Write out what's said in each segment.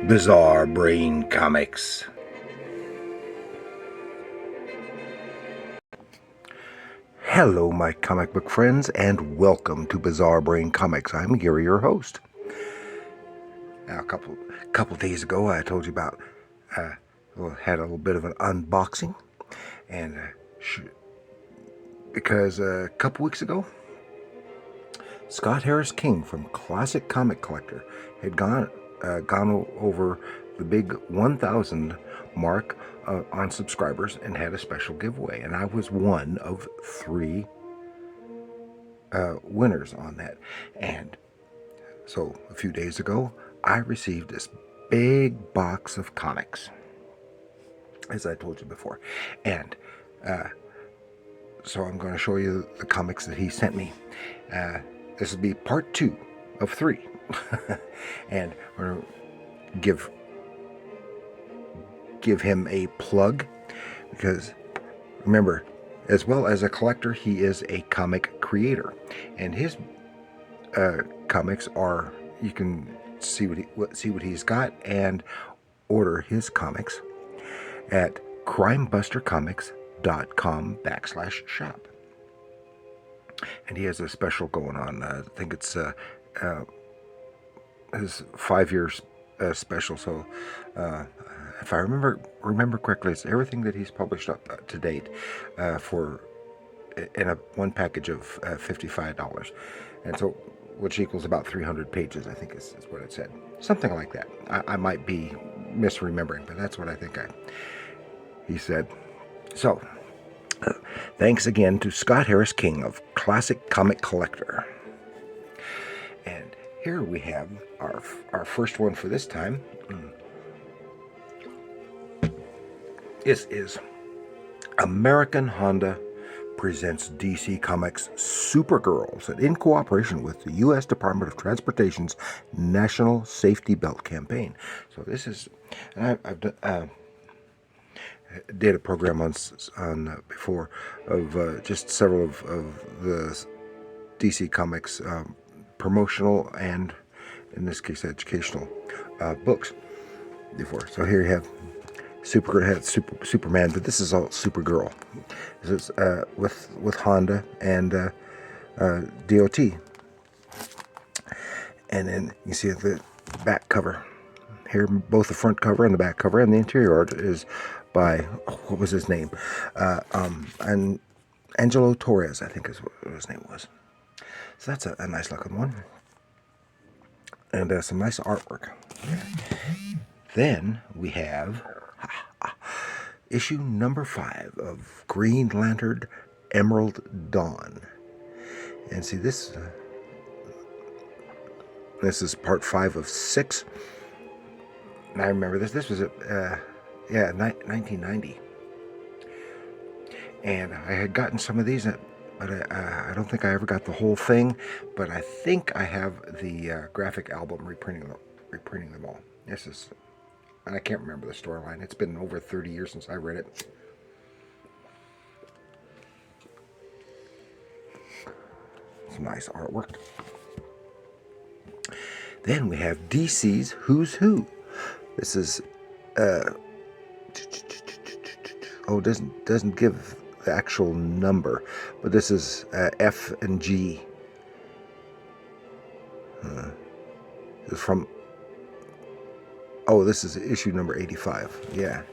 Bizarre Brain Comics. Hello, my comic book friends, and welcome to Bizarre Brain Comics. I'm Gary, your host. Now, a couple days ago, I told you about had a little bit of an unboxing, and because a couple weeks ago, Scott Harris King from Classic Comic Collector had gone over the big 1,000 mark on subscribers and had a special giveaway, and I was one of 3 winners on that. And so a few days ago, I received this big box of comics, as I told you before, and so I'm going to show you the comics that he sent me. This will be part 2 of 3. And we're going to give him a plug, because remember, as well as a collector, he is a comic creator, and his comics are, you can see what he's got and order his comics at crimebustercomics.com/shop. And he has a special going on. I think it's his 5-year special. So if I remember correctly, it's everything that he's published up to date for in one package of $55, and so which equals about 300 pages. I think is what it said, something like that. I might be misremembering, but that's what I think he said. So thanks again to Scott Harris King of Classic Comic Collector. And here we have our first one for this time. This is American Honda presents DC Comics Supergirls, and in cooperation with the U.S. Department of Transportation's National Safety Belt Campaign. So this is, I've did a program on before of just several of the DC Comics promotional and, in this case, educational books before. So here you have Supergirl, had Superman, but this is all Supergirl. This is with Honda and DOT, and then you see the back cover here, both the front cover and the back cover, and the interior art is by, what was his name? And Angelo Torres, I think is what his name was. So that's a nice looking one, and some nice artwork. Then we have issue number 5 of Green Lantern Emerald Dawn. And see, this is part 5 of 6. And I remember this was 1990. And I had gotten some of these, but I don't think I ever got the whole thing, but I think I have the graphic album reprinting them all. This is, and I can't remember the storyline. It's been over 30 years since I read it. Some nice artwork. Then we have DC's Who's Who. This is doesn't give the actual number, but this is F and G. It's from, this is issue number 85. Yeah.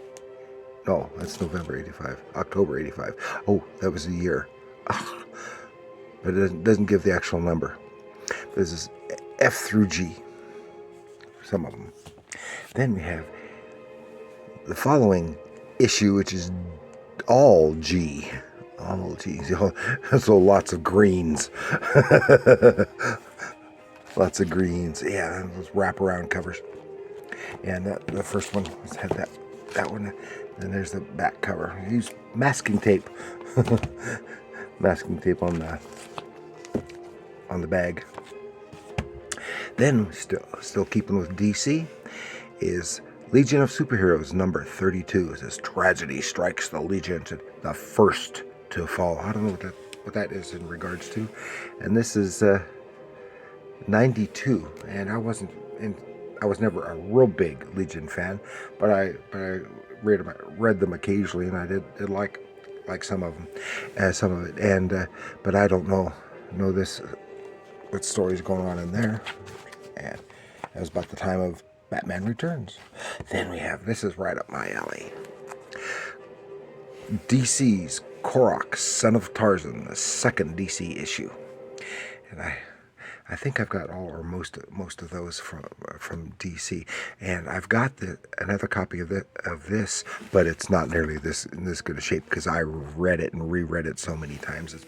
No, that's November 85. October 85. Oh, that was a year. But it doesn't give the actual number. This is F through G. Some of them. Then we have the following issue, which is all G. All G. So lots of greens. Lots of greens. Yeah, those wraparound covers. And the first one had that one. Then there's the back cover. Use masking tape. Masking tape on the bag. Then still keeping with DC is Legion of Superheroes number 32. It says tragedy strikes the Legion, the first to fall. I don't know what that is in regards to. And this is 92, and I was never a real big Legion fan, but I read them occasionally, and I did like some of them, some of it, and but I don't know this what stories going on in there, and it was about the time of Batman Returns. Then we have, this is right up my alley, DC's Korok, Son of Tarzan, the second DC issue, and I think I've got all or most of those from DC, and I've got another copy of this, but it's not nearly in this good a shape because I read it and reread it so many times. It's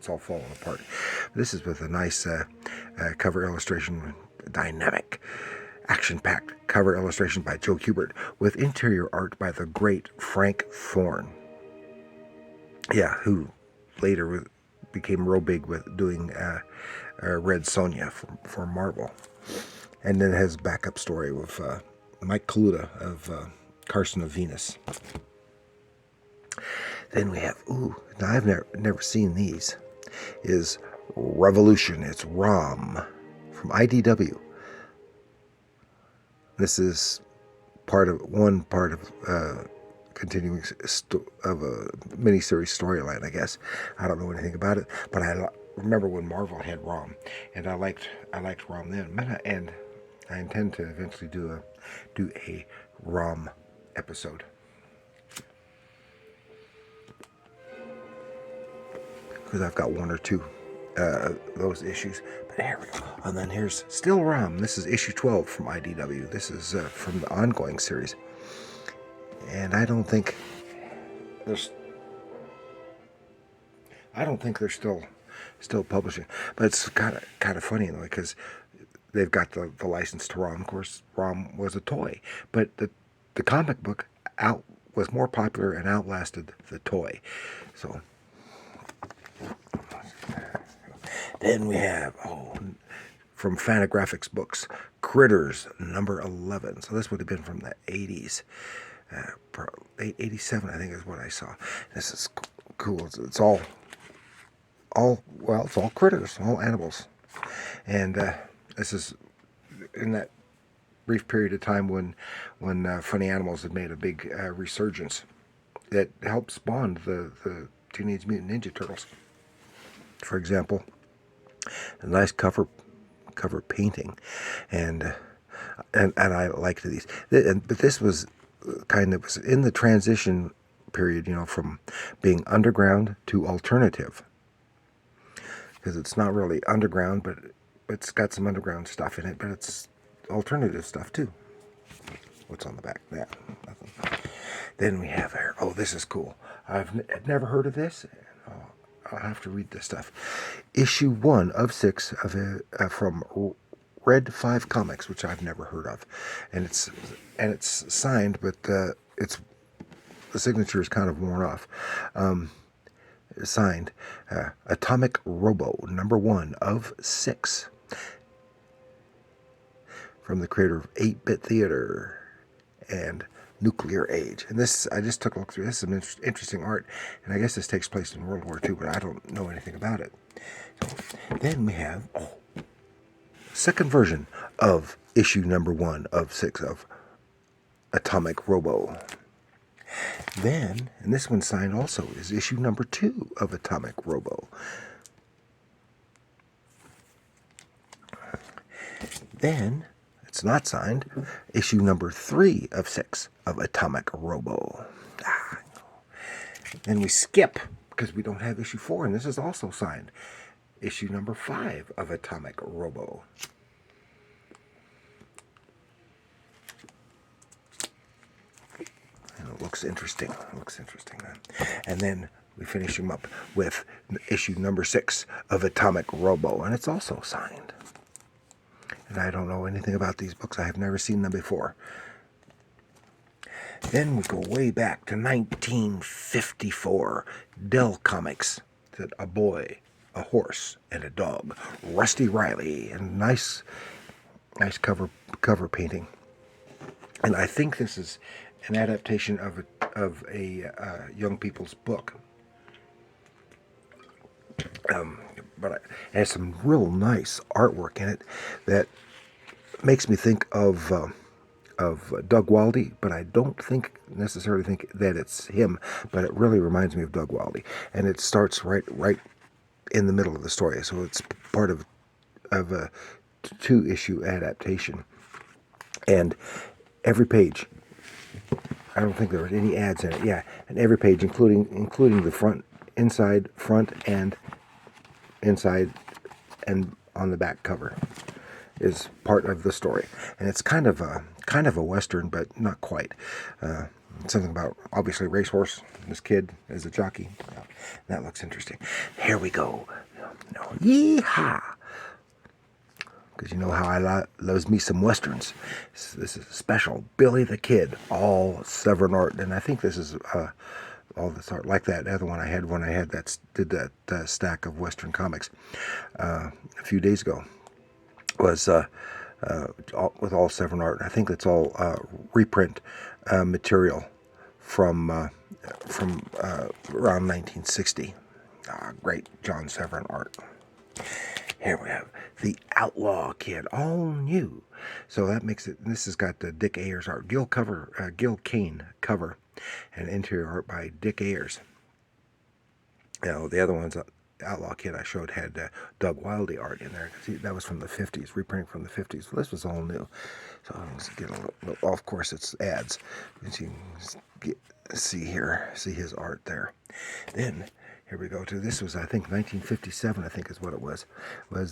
all falling apart. This is with a nice cover illustration, dynamic, action-packed cover illustration by Joe Kubert with interior art by the great Frank Thorne. Yeah, who later became real big with doing Red Sonja for Marvel. And then it has a backup story with Mike Kaluta of Carson of Venus. Then we have, now I've never seen these, is Revolution. It's ROM from IDW. This is one part of continuing of a miniseries storyline, I guess. I don't know anything about it, but I remember when Marvel had ROM, and I liked ROM then, and I intend to eventually do a ROM episode. Because I've got one or two those issues. But there we go. And then here's still ROM. This is issue 12 from IDW. This is from the ongoing series. And I don't think they're still publishing. But it's kind of funny though, because they've got the license to ROM. Of course, ROM was a toy, but the comic book was more popular and outlasted the toy. So then we have from Fantagraphics Books, Critters number 11. So this would have been from the 80s. 87, I think, is what I saw. This is cool. It's all critters, all animals, and this is in that brief period of time when Funny Animals had made a big resurgence that helped spawn the Teenage Mutant Ninja Turtles. For example, a nice cover painting, and I liked these. But this was was in the transition period, from being underground to alternative, because it's not really underground, but it's got some underground stuff in it, but it's alternative stuff too. What's on the back? Yeah, nothing. Then we have here, this is cool. I've never heard of this. I'll have to read this stuff. Issue 1 of 6 from Red 5 Comics, which I've never heard of, and it's signed, but the signature is kind of worn off. Signed, Atomic Robo number 1 of 6, from the creator of 8-Bit Theater and Nuclear Age. And this, I just took a look through. This is some interesting art, and I guess this takes place in World War II, but I don't know anything about it. So then we have second version of issue number 1 of 6 of Atomic Robo. Then, and this one signed also, is issue number 2 of Atomic Robo. Then, it's not signed, issue number 3 of 6 of Atomic Robo. Then we skip, because we don't have issue 4, and this is also signed. Issue number 5 of Atomic Robo. And it looks interesting. And then we finish him up with issue number 6 of Atomic Robo, and it's also signed. And I don't know anything about these books. I have never seen them before. Then we go way back to 1954. Dell Comics. A boy, a horse, and a dog. Rusty Riley, and nice cover painting. And I think this is an adaptation of a young people's book. But it has some real nice artwork in it that makes me think of Doug Wildey, but I don't necessarily think that it's him, but it really reminds me of Doug Wildey. And it starts right in the middle of the story, so it's part of a 2-issue adaptation. And every page, I don't think there were any ads in it. Yeah, and every page, including the front, front and inside, and on the back cover, is part of the story. And it's kind of a western, but not quite. Something about, obviously, racehorse. This kid is a jockey. Yeah, that looks interesting. Here we go. No, yeehaw! Because you know how I loves me some westerns. This is a special Billy the Kid, all Severin art, and I think this is all this art like that other one I had when I had did that stack of western comics a few days ago. Was with all Severin art. I think it's all reprint material from around 1960. Great John Severin art. Here we have the Outlaw Kid, all new. So that makes it. This has got Dick Ayers art, Gil Kane cover, and interior art by Dick Ayers. The other ones, Outlaw Kid I showed had Doug Wildey art in there. See, that was from the 50s, reprinting from the 50s. So this was all new. So let's get a little, of course, it's ads. You can see his art there. Then here we go to, this was, I think, 1957, I think is what it was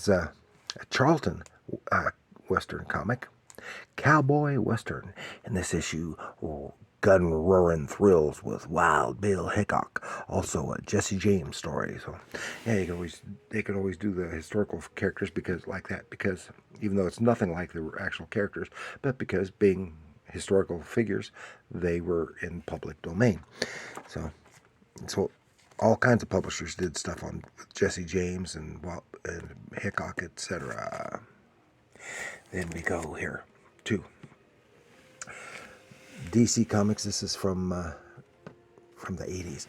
a Charlton Western comic, Cowboy Western. In this issue, gun-roaring thrills with Wild Bill Hickok, also a Jesse James story. So yeah, they could always do the historical characters because even though it's nothing like the actual characters, but because being historical figures, they were in public domain. So all kinds of publishers did stuff on Jesse James and Hickok, etc. Then we go here to DC Comics. This is from the 80s.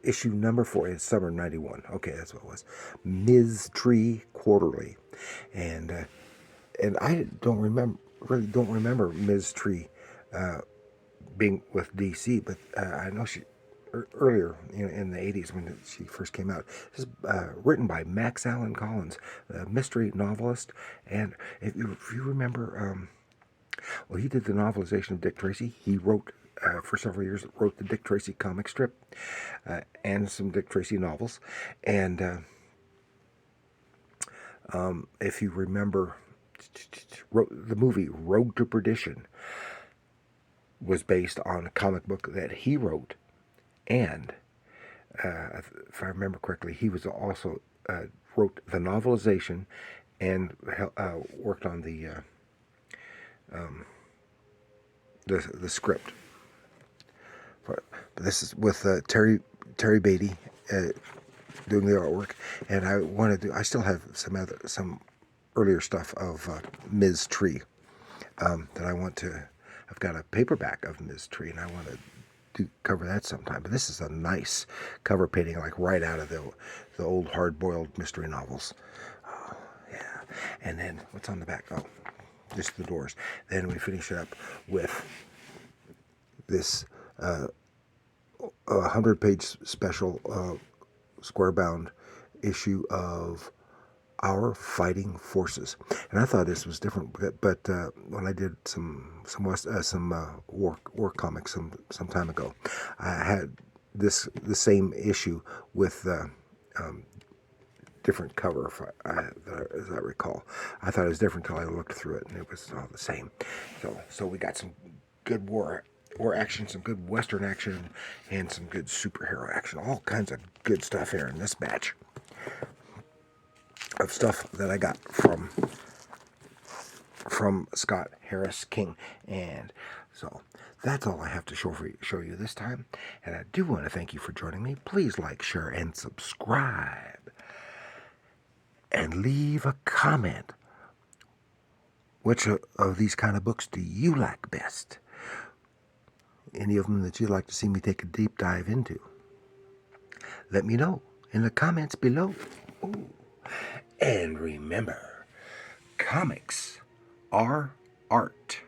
Issue number 4 is summer 91. Okay, that's what it was. Ms. Tree Quarterly, and I really don't remember Ms. Tree being with DC, but I know she earlier in the 80s when she first came out. This is written by Max Allan Collins, a mystery novelist, and if you remember, he did the novelization of Dick Tracy. He wrote, for several years, wrote the Dick Tracy comic strip and some Dick Tracy novels. And if you remember, the movie Road to Perdition was based on a comic book that he wrote. And if I remember correctly, he was also wrote the novelization and worked on the script. But this is with Terry Beatty doing the artwork, and I still have some earlier stuff of Ms. Tree that I want to. I've got a paperback of Ms. Tree, and I want to cover that sometime. But this is a nice cover painting, like right out of the old hard-boiled mystery novels. Yeah. And then what's on the back? Oh, just the doors. Then we finish it up with this 100-page special square-bound issue of Our Fighting Forces. And I thought this was different, but when I did some war comics some time ago, I had the same issue with different cover, as I recall. I thought it was different until I looked through it, and it was all the same. So we got some good war action, some good Western action, and some good superhero action. All kinds of good stuff here in this batch of stuff that I got from Scott Harris King. And so that's all I have to show you this time. And I do want to thank you for joining me. Please like, share, and subscribe. And leave a comment. Which of these kind of books do you like best? Any of them that you'd like to see me take a deep dive into? Let me know in the comments below. Ooh. And remember, comics our art.